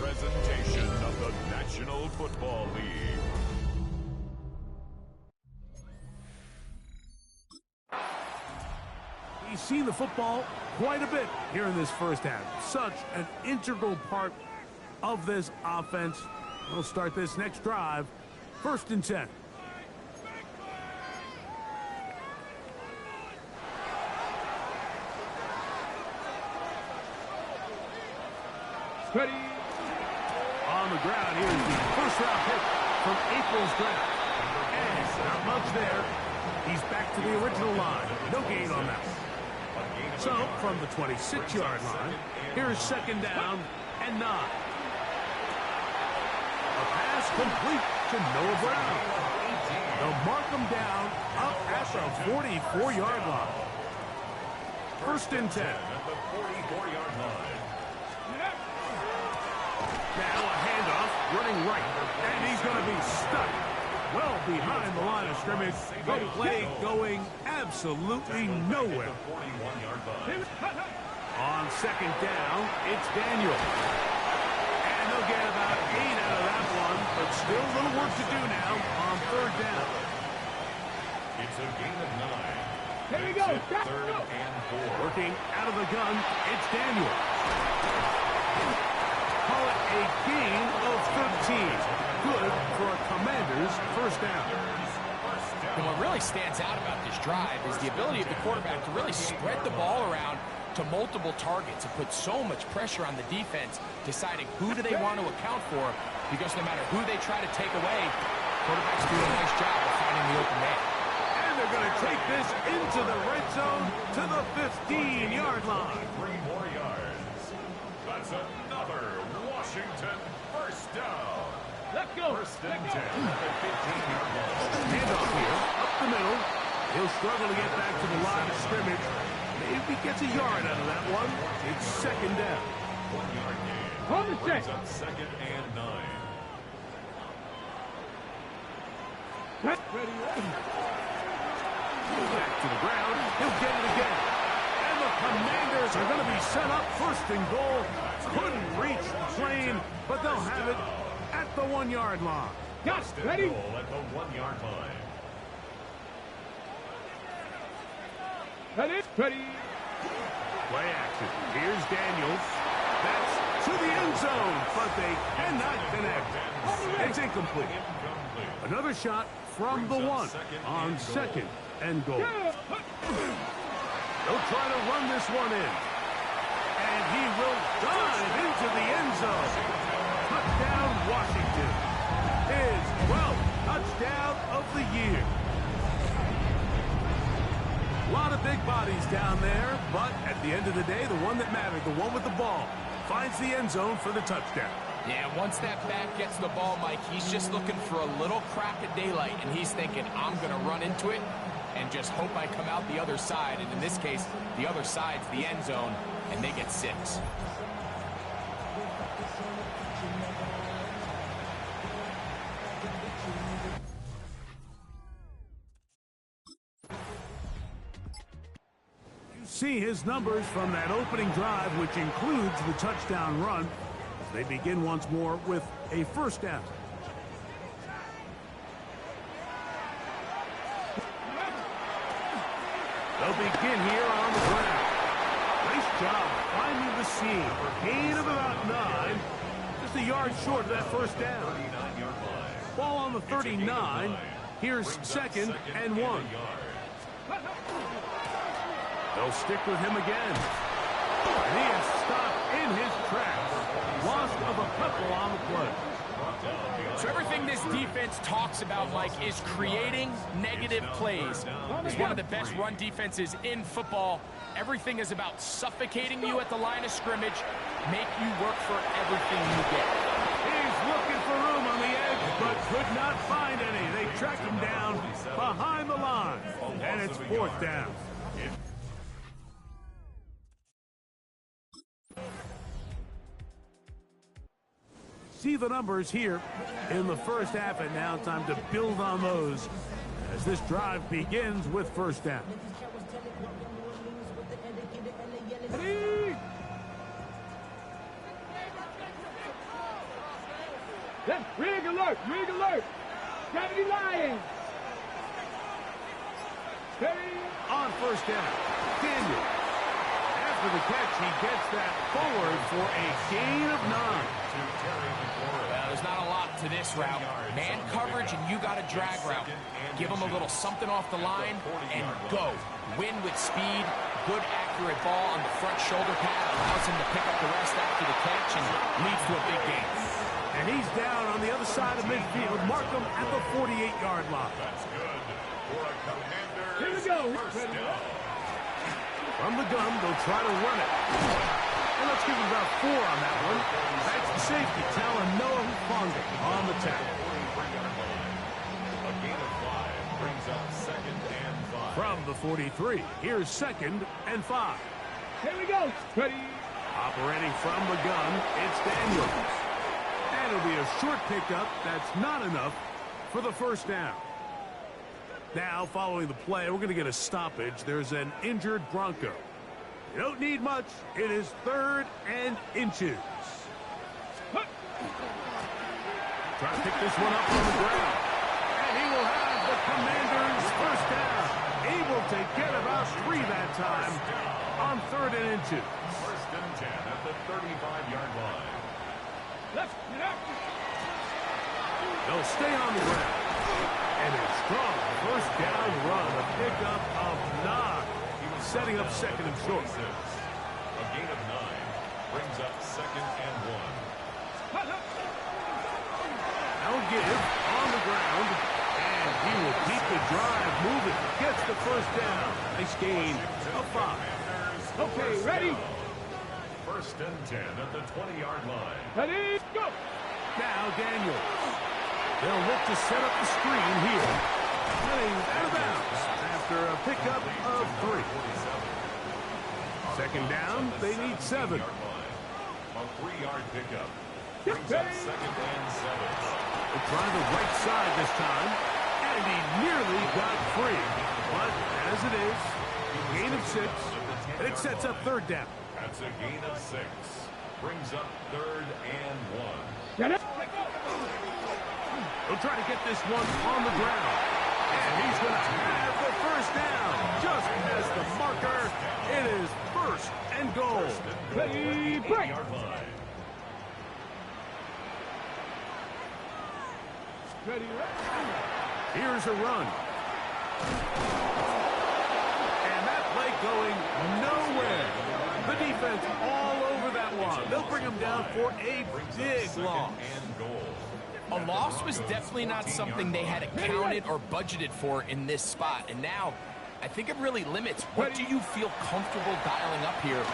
presentation of the National Football League. He's seen the football quite a bit here in this first half. Such an integral part of this offense. We'll start this next drive. 1st and 10. Ready. On the ground, here's the first-round pick from April's draft. And not much there. He's back to the original line. No gain on that. So, from the 26-yard line, here's 2nd down and 9. A pass complete to Noah Brown. They'll mark him down up at the 44-yard line. 1st and 10. At the 44-yard line. Now a handoff, running right, and he's going to be stuck well behind the line of scrimmage. The play going absolutely nowhere. On 2nd down, it's Daniel. And they'll get about 8 out of that one, but still a little work to do now on 3rd down. It's a gain of 9. Here we go. 3rd and 4. Working out of the gun, it's Daniel. Call it a gain of 13. Good for a Commander's 1st down. And what really stands out about this drive is the ability of the quarterback to really spread the ball around to multiple targets and put so much pressure on the defense, deciding who do they want to account for, because no matter who they try to take away, quarterback's doing a nice job of finding the open man. And they're going to take this into the red zone to the 15-yard line. 3 more yards. That's another Washington 1st down. Let's go. 1st and 10 at the 15-yard line. Handoff here, up the middle. He'll struggle to get back to the line of scrimmage. Maybe gets a yard out of that one. It's 2nd down. 1-yard gain. On the Brings set. up 2nd and 9. Ready. Back to the ground. He'll get it again. And the Commanders are going to be set up 1st and goal. Couldn't reach the plane, but they'll have it at the 1-yard line. Got First and ready. goal at the 1-yard line. Ready. Ready. Play action. Here's Daniels. That's to the end zone, but they cannot connect. It's incomplete. Another shot from the 1 on 2nd and goal. They'll try to run this one in. And he will dive into the end zone. Touchdown, Washington. His 12th touchdown of the year. A lot of big bodies down there, but at the end of the day, the one that mattered, the one with the ball, finds the end zone for the touchdown. Yeah, once that back gets the ball, Mike, he's just looking for a little crack of daylight, and he's thinking, I'm going to run into it and just hope I come out the other side. And in this case, the other side's the end zone, and they get 6. See his numbers from that opening drive, which includes the touchdown run, as they begin once more with a 1st down. They'll begin here on the ground. Nice job finding the seam for gain of about 9. Just a yard short of that 1st down. Ball on the 39. Here's 2nd and 1. They'll stick with him again. And he is stopped in his tracks. Loss of a couple on the play. So everything this defense talks about, Mike, is creating negative plays. It's one of the best run defenses in football. Everything is about suffocating you at the line of scrimmage, make you work for everything you get. He's looking for room on the edge, but could not find any. They track him down behind the line. And it's 4th down. See the numbers here in the first half, and now time to build on those as this drive begins with 1st down. Left, rig alert, rig alert. Gravity Lions. Steady. On first down, Daniel. After the catch, he gets that forward for a gain of 9. Well, there's not a lot to this route. Man coverage, and you got a drag route. Give him a little something off the line and go. Win with speed. Good, accurate ball on the front shoulder pad. Allows him to pick up the rest after the catch and leads to a big gain. And he's down on the other side of midfield. Mark him at the 48-yard line. That's good for a Commanders Here we go. first down. From the gun, they'll try to run it. And let's give him about 4 on that one. That's the safety, Talanoa Hufanga on the tackle. A gain of 5 brings up 2nd and 5. From the 43, here's 2nd and 5. Here we go. Steady. Operating from the gun, it's Daniels. And it'll be a short pickup. That's not enough for the first down. Now, following the play, we're going to get a stoppage. There's an injured Bronco. You don't need much. It is 3rd and inches. Try to pick this one up from the ground. And he will have the Commanders' first down. Able to get about 3 that time on 3rd and inches. 1st and 10 at the 35-yard line. Left, left. They'll stay on the ground. And a strong first down run, a pickup of 9. Setting up 2nd and short. A gain of 9 brings up 2nd and 1. Now give on the ground. And he will keep the drive moving. Gets the first down. Nice gain of 5. Okay, ready. 1st and 10 at the 20-yard line. Ready, go. Now Daniels. They'll look to set up the screen here. Getting out of bounds after a pickup of 3. 2nd down, they need 7. A 3-yard pickup brings up 2nd and 7. They try the right side this time, and he nearly got free. But as it is, gain of 6, and it sets up 3rd down. That's a gain of 6. Brings up 3rd and 1. Get it. They'll try to get this one on the ground. And he's going to have the first down. Just as the marker, it is 1st and goal. Ready, break. 8-yard line. Ready, ready. Here's a run. And that play going nowhere. The defense all over that one. They'll bring him down for a big loss. And goal. A loss was definitely not something they had accounted or budgeted for in this spot. And now, I think it really limits what do you feel comfortable dialing up here.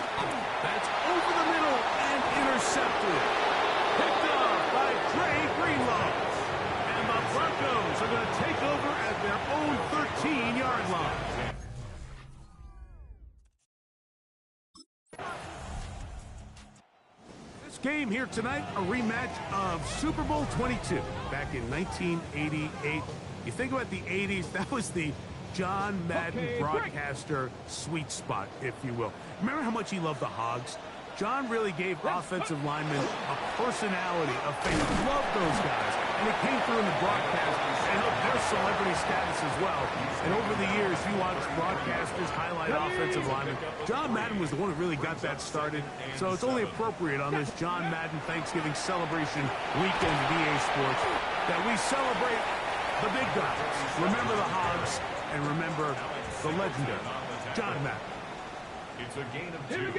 That's over the middle and intercepted. Picked up by Dre Greenlaw. And the Broncos are going to take over at their own 13-yard line. Game here tonight, a rematch of Super Bowl 22 back in 1988. You think about the 80s, that was the John Madden broadcaster sweet spot, if you will. Remember how much he loved the Hogs? John really gave offensive linemen a personality, a face. Loved those guys. And it came through in the broadcast and helped their celebrity status as well. And over the years, you watch broadcasters highlight offensive linemen. John Madden was the one who really got that started. So it's only appropriate on this John Madden Thanksgiving celebration weekend at EA Sports that we celebrate the big guys. Remember the Hogs and remember the legendary John Madden. It's a gain of 2.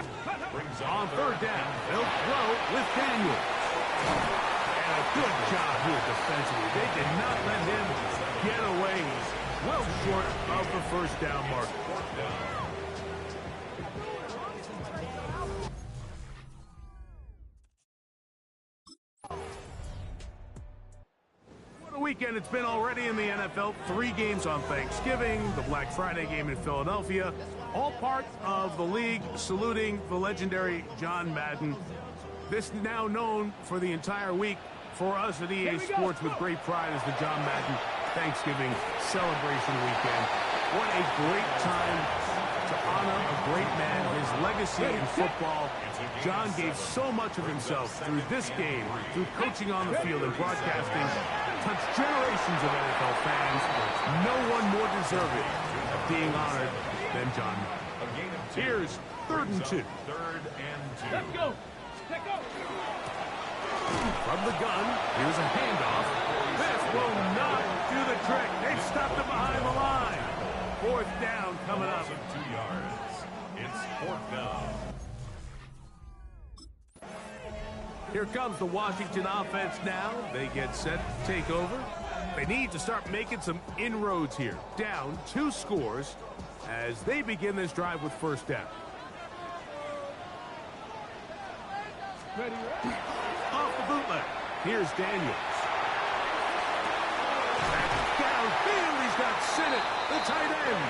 Brings up On 3rd down, they'll throw with Daniels. And a good job here defensively. They did not let him get away. Well short of the first down mark. What a weekend it's been already in the NFL. 3 games on Thanksgiving, the Black Friday game in Philadelphia. All part of the league saluting the legendary John Madden. This now known for the entire week for us at EA Sports with great pride as the John Madden Thanksgiving celebration weekend. What a great time To honor a great man, his legacy in football, John gave so much of himself through this game, through coaching on the field and broadcasting, touched generations of NFL fans. No one more deserving of being honored than John. Here's 3rd and 2. Let's go. Let's go. From the gun, here's a handoff. This will not do the trick. They've stopped him behind the line. 4th down coming up. 2 yards. It's 4th down. Here comes the Washington offense now. They get set to take over. They need to start making some inroads here. Down 2 scores as they begin this drive with 1st down. Ready, ready. Off the bootleg. Here's Daniels. Back downfield. He's got Sinnott, the tight end.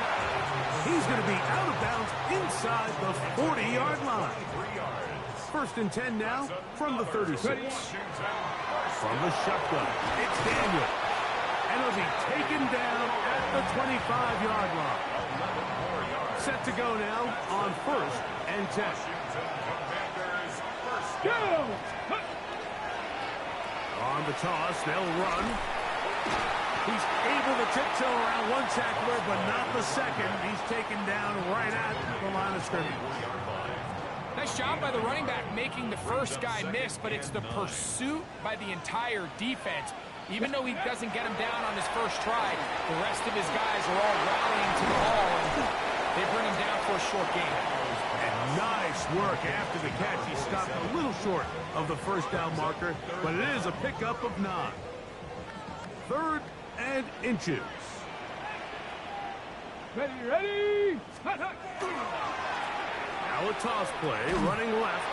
He's going to be out of bounds inside the 40-yard line. 3 yards. 1st and 10 now from the 36. From the shotgun, it's Daniel. And he'll be taken down at the 25-yard line. 11 more yards. Set to go now on 1st and 10. Commanders first Go. down. On the toss, they'll run. He's able to tiptoe around one tackler, but not the second. He's taken down right at the line of scrimmage. Nice job by the running back making the first guy miss, but it's the pursuit by the entire defense. Even though he doesn't get him down on his first try, the rest of his guys are all rallying to the ball, and they bring him down for a short gain. And nice work after the catch. He stopped a little short of the 1st down marker, but it is a pickup of 9. 3rd and inches. Ready, ready. Hot, hot. Now a toss play, running left.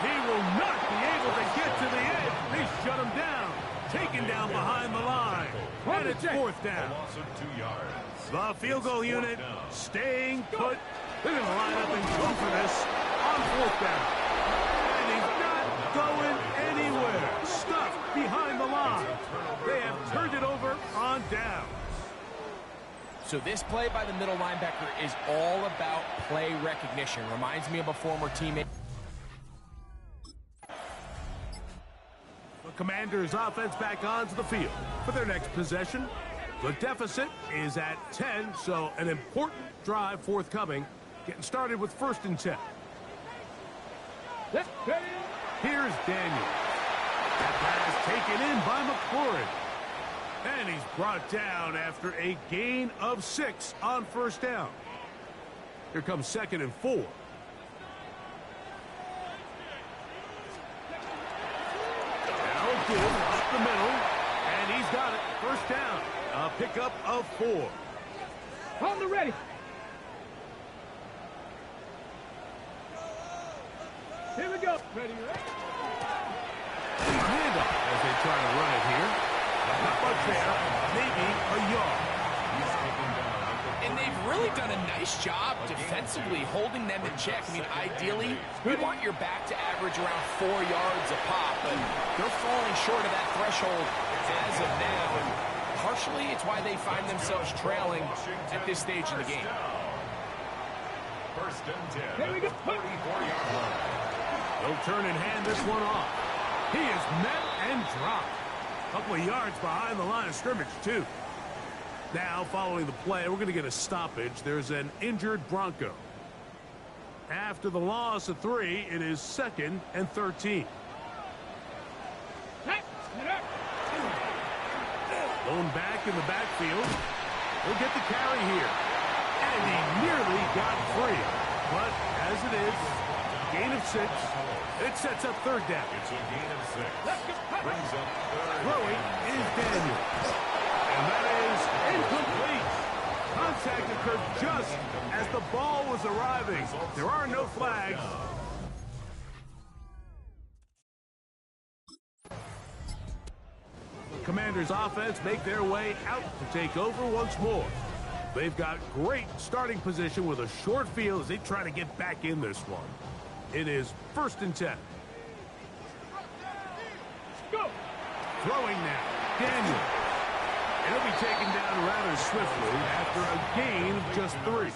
He will not be able to get to the edge. They shut him down. Taken down behind the line. And it's 4th down. Loss of 2 yards. The field goal unit staying put. They're going to line up and go for this on 4th down. And he's not going anywhere. Stuffed behind the line. They have turned it over on down. So this play by the middle linebacker is all about play recognition. Reminds me of a former teammate. The Commanders' offense back onto the field for their next possession. The deficit is at 10, so an important drive forthcoming. Getting started with 1st and 10. Let's ready. Here's Daniels. That pass taken in by McLaurin. And he's brought down after a gain of 6 on 1st down. Here comes 2nd and 4. Now give up the middle. And he's got it. 1st down. A pickup of 4. On the ready. Here we go. Ready, ready. Handoff as they try to run it here. Not much there. Maybe a yard. And they've really done a nice job defensively holding them in check. I mean, ideally, you want your back to average around 4 yards a pop, but they're falling short of that threshold as of now. And partially, it's why they find themselves trailing at this stage in the game. 1st and 10. Here we go. 44-yard line. They'll turn and hand this one off. He is met and dropped. A couple of yards behind the line of scrimmage, too. Now, following the play, we're going to get a stoppage. There's an injured Bronco. After the loss of 3, it is 2nd and 13. Lone back in the backfield. He'll get the carry here. And he nearly got free. But as it is, gain of 6. It sets up 3rd down. It's a gain of 6. Brings up 3rd. Throwing is Daniel. And that is incomplete. Contact occurred just as the ball was arriving. There are no flags. The Commanders' offense make their way out to take over once more. They've got great starting position with a short field as they try to get back in this one. It is 1st and 10. Go. Throwing now. Daniel. And he'll be taken down rather swiftly after a gain of just 3.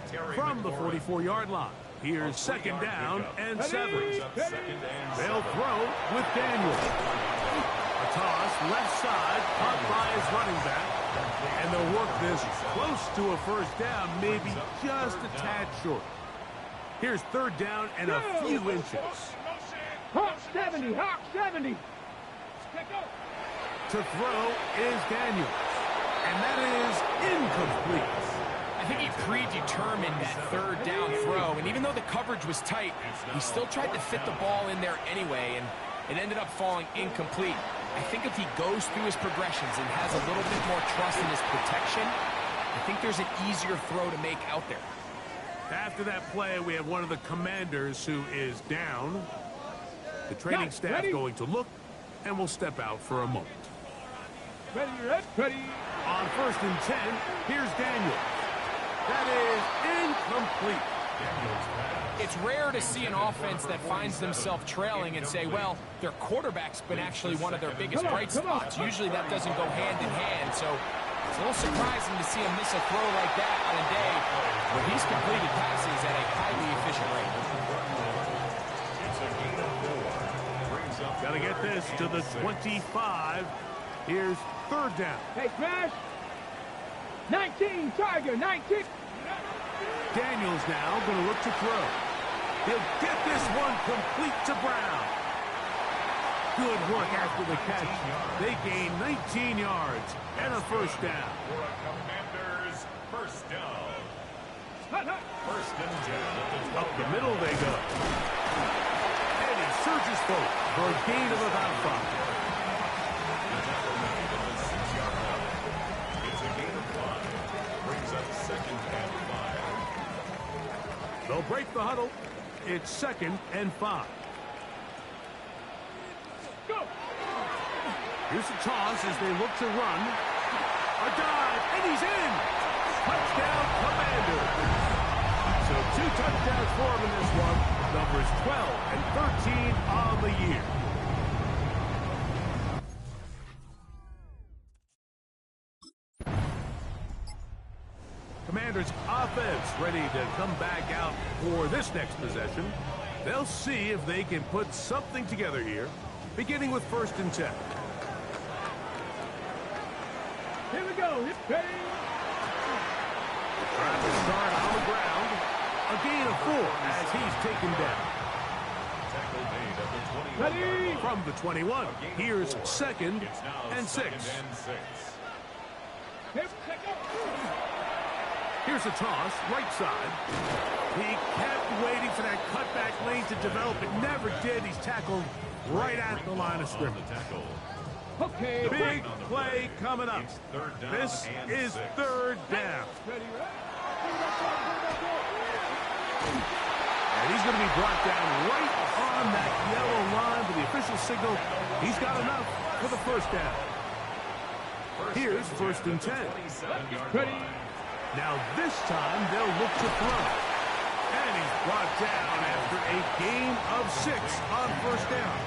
17. From the 44-yard line, here's second down and 7. They'll throw with Daniels. A toss left side, caught by his running back. And they'll work this close to a first down, maybe just a tad short. Here's third down and a few inches. Hawk 70, Hawk 70. To throw is Daniels. And that is incomplete. I think he predetermined that third down throw, and even though the coverage was tight, he still tried to fit the ball in there anyway, and it ended up falling incomplete. I think if he goes through his progressions and has a little bit more trust in his protection, I think there's an easier throw to make out there. After that play, we have one of the commanders who is down. The training staff going to look, and will step out for a moment. Ready, ready. On first and 10, here's Daniels. That is incomplete. It's rare to see an offense that finds themselves trailing and say, well, their quarterback's been actually one of their biggest bright spots. Usually that doesn't go hand in hand, so it's a little surprising to see him miss a throw like that on a day where he's completed passes at a highly efficient rate. Got to get this to the 25. Here's third down. Hey, Crash. 19, Tiger, 19. Daniels now going to look to throw. He'll get this one complete to Brown. Good work after the catch. They gain 19 yards and a first down. For a Commanders first down. First and 10. Up the middle they go. And he surges forward for a gain of about 5. It's a gain of 5. Brings up second and 5. They'll break the huddle. It's second and 5. Go. Here's a toss as they look to run. A dive, and he's in. Touchdown, Commanders. So 2 touchdowns for him in this one. Numbers 12 and 13 on the year. Commanders offense ready to come back out for this next possession. They'll see if they can put something together here, beginning with first and 10. Here we go. Ready. Trying to start on the ground. A gain of 4 as he's taken down. Tackle made at the 21. Ready. From the 21, here's second It's now and 6. second and 6. Here we go. Here's a toss, right side. He kept waiting for that cutback lane to develop. It never did. He's tackled right at the line of On scrimmage. the tackle. Okay. Big play coming up. It's third down This and is 6. third down. Ready, And he's going to be brought down right on that yellow line with the official signal. He's got enough for the first down. Here's first and 10. 27-yard Ready. line. Now this time they'll look to throw. And he's brought down after a gain of 6 on first down.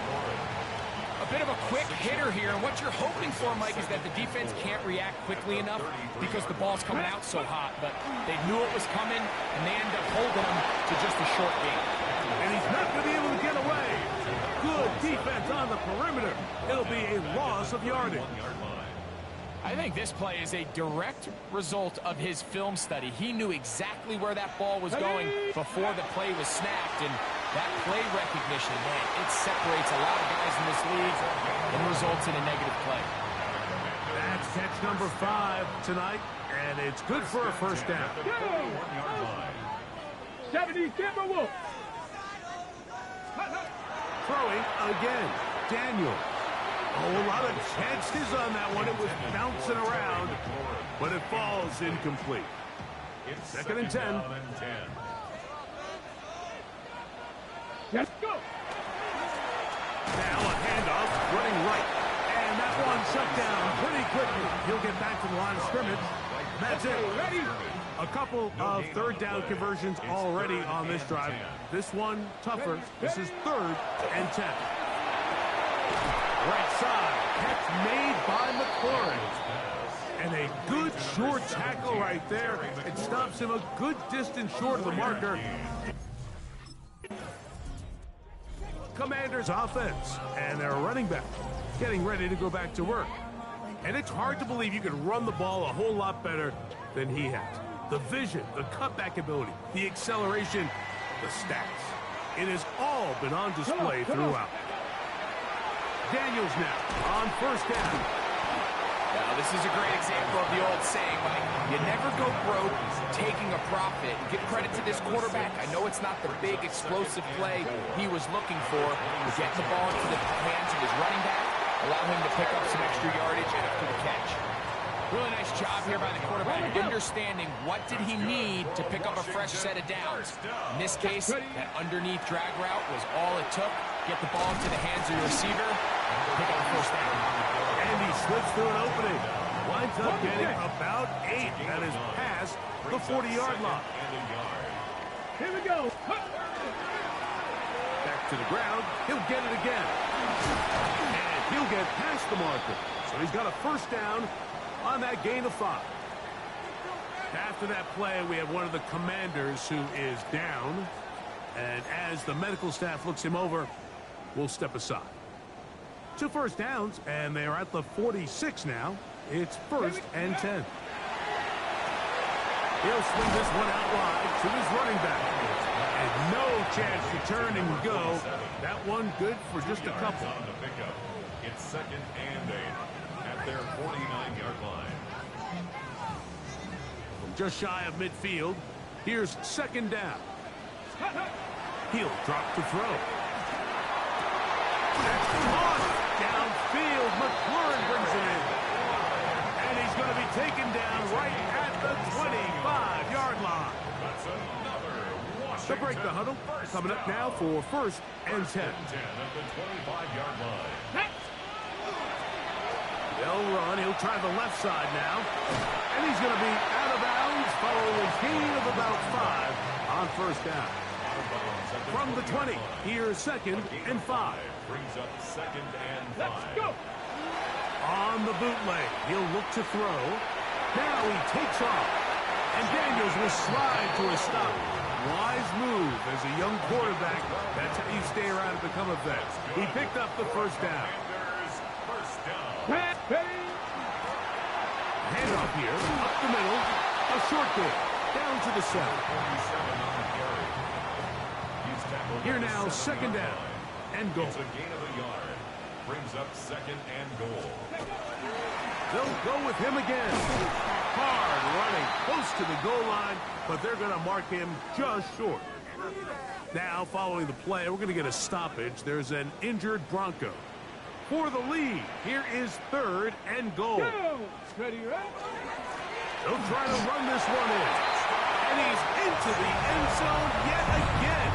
A bit of a quick hitter here, and what you're hoping for, Mike, is that the defense can't react quickly enough because the ball's coming out so hot, but they knew it was coming, and they end up holding him to just a short gain. And he's not going to be able to get away. Good defense on the perimeter. It'll be a loss of yardage. 1-yard line. I think this play is a direct result of his film study. He knew exactly where that ball was going before the play was snapped, and that play recognition, man, it separates a lot of guys in this league and results in a negative play. That's catch number 5 tonight, and it's good for a first down. 1-yard line. 70, Timberwolf. Throwing again, Daniel. Oh, a lot of chances on that one. It was bouncing around, but it falls incomplete. It's Second and 10. down and 10. Let's go. Now a handoff, running right. And that one shut down pretty quickly. He'll get back to the line of scrimmage. That's it. Ready. A couple of third down conversions already on this drive. This one tougher. This is third and 10. Right side. Catch made by McLaurin. And a good short tackle right there. It stops him a good distance short of the marker. Commanders offense, and their running back getting ready to go back to work. And it's hard to believe you can run the ball a whole lot better than he has. The vision, the cutback ability, the acceleration, the stats. It has all been on display throughout. Daniels now on first down. Now, this is a great example of the old saying, Mike, you never go broke taking a profit. Give credit to this quarterback. I know it's not the big explosive play he was looking for, but getting the ball into the hands of his running back, allow him to pick up some extra yardage after the catch. Really nice job here by the quarterback, understanding what did he need to pick up a fresh set of downs. In this case, that underneath drag route was all it took. Get the ball into the hands of your receiver, and pick up the first down. And he slips through an opening. Winds up getting about 8. That is past the 40-yard line. Here we go. Back to the ground. He'll get it again. And he'll get past the marker. So he's got a first down on that gain of 5. After that play, we have one of the Commanders who is down. And as the medical staff looks him over, we'll step aside. 2 first downs, and they are at the 46 now. It's 1st and 10. He'll swing this one out wide to his running back. And no chance to turn and go. That one good for just a couple. It's 2nd and 8 at their 49-yard line. From just shy of midfield, here's 2nd down. He'll drop to throw. That's caught downfield. McLaurin brings it in. And he's going to be taken down right at the 25-yard line. That's another To break the huddle, coming up now for 1st and 10. at the 25-yard line. They'll run. He'll try the left side now. And he's going to be out of bounds following a gain of about 5 on 1st down. From the 20, here's 2nd and 5. Brings up 2nd and 5. Let's go. On the bootleg, he'll look to throw. Now he takes off. And Daniels will slide to a stop. Wise move as a young quarterback. That's how you stay around and become a vet. He picked up the 1st down. Commanders first down. Handoff here, up the middle. A short bit, down to the 7. 47 on the carry. He's tackled Here at the now, 7 2nd down and goal. It's a gain of a yard. Brings up 2nd and goal. They'll go with him again. Hard running, close to the goal line, but they're going to mark him just short. Now, following the play, we're going to get a stoppage. There's an injured Bronco. For the lead, here is 3rd and goal. Go. Ready, right? They'll try to run this one in. And he's into the end zone yet again.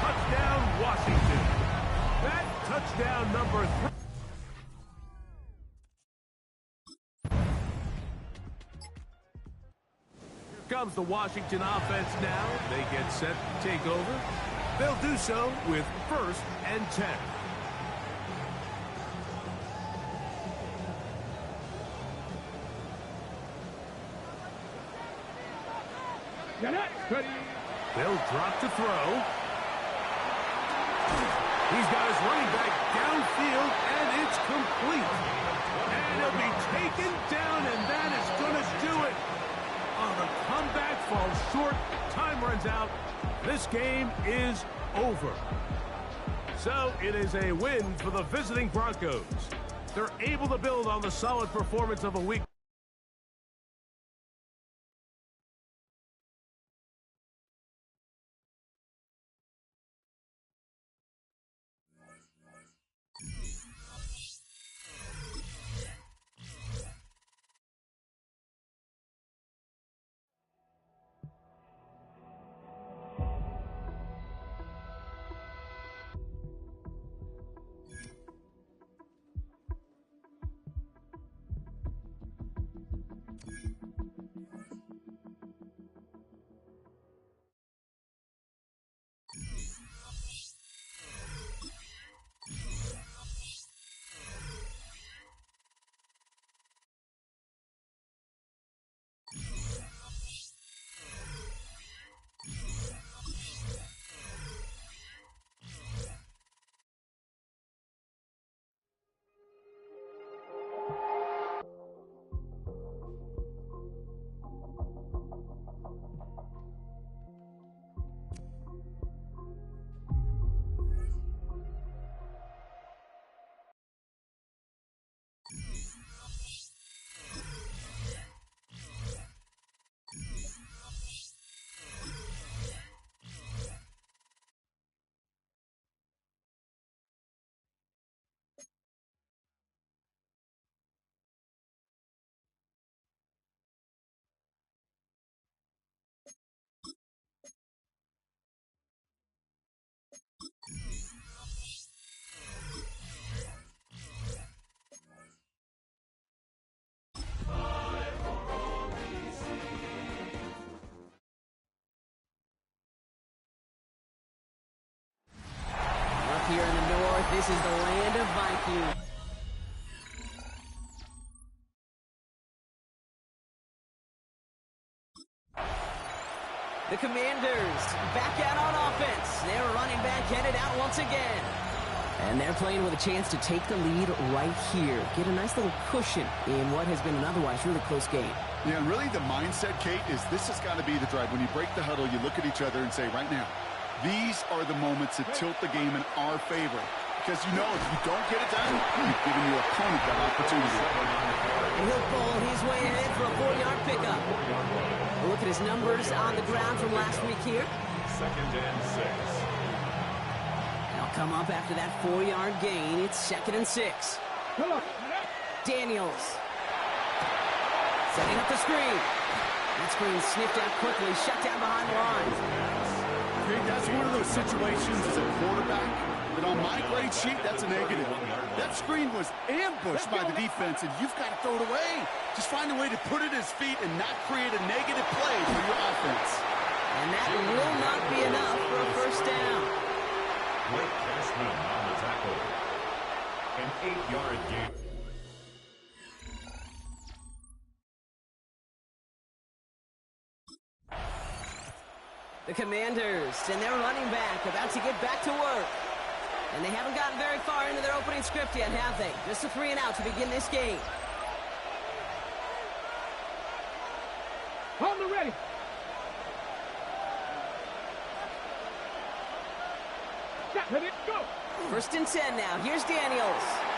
Touchdown, Washington. That touchdown number 3. Here comes the Washington offense now. They get set to take over. They'll do so with 1st and 10. Get it. Ready. They'll drop to throw. He's got his running back downfield, and it's complete. And he'll be taken down, and that is going to do it. Oh, the comeback falls short. Time runs out. This game is over. So it is a win for the visiting Broncos. They're able to build on the solid performance of a week. This is the land of Vikings. The Commanders back out on offense. Their running back headed out once again. And they're playing with a chance to take the lead right here. Get a nice little cushion in what has been an otherwise really close game. Yeah, and really the mindset, Kate, is this has got to be the drive. When you break the huddle, you look at each other and say, right now, these are the moments that tilt the game in our favor. Because you know if you don't get it done, you've given your opponent that opportunity. And he'll bowl his way ahead for a 4-yard pickup. Look at his numbers on the ground from last week here. 2nd and 6. They'll come up after that 4-yard gain. It's 2nd and 6. Daniels. Setting up the screen. That screen sniffed out quickly, shut down behind the line. Great, that's one of those situations as a quarterback that on my grade sheet, that's a negative. That screen was ambushed by the defense, and you've got to throw it away. Just find a way to put it at his feet and not create a negative play for your offense. And that will not be enough for a first down. Blake Cashman on the tackle. An 8-yard gain. The Commanders and their running back about to get back to work. And they haven't gotten very far into their opening script yet, have they? Just a 3 and out to begin this game. Hold the ready. Ready, go. 1st and 10 now. Here's Daniels.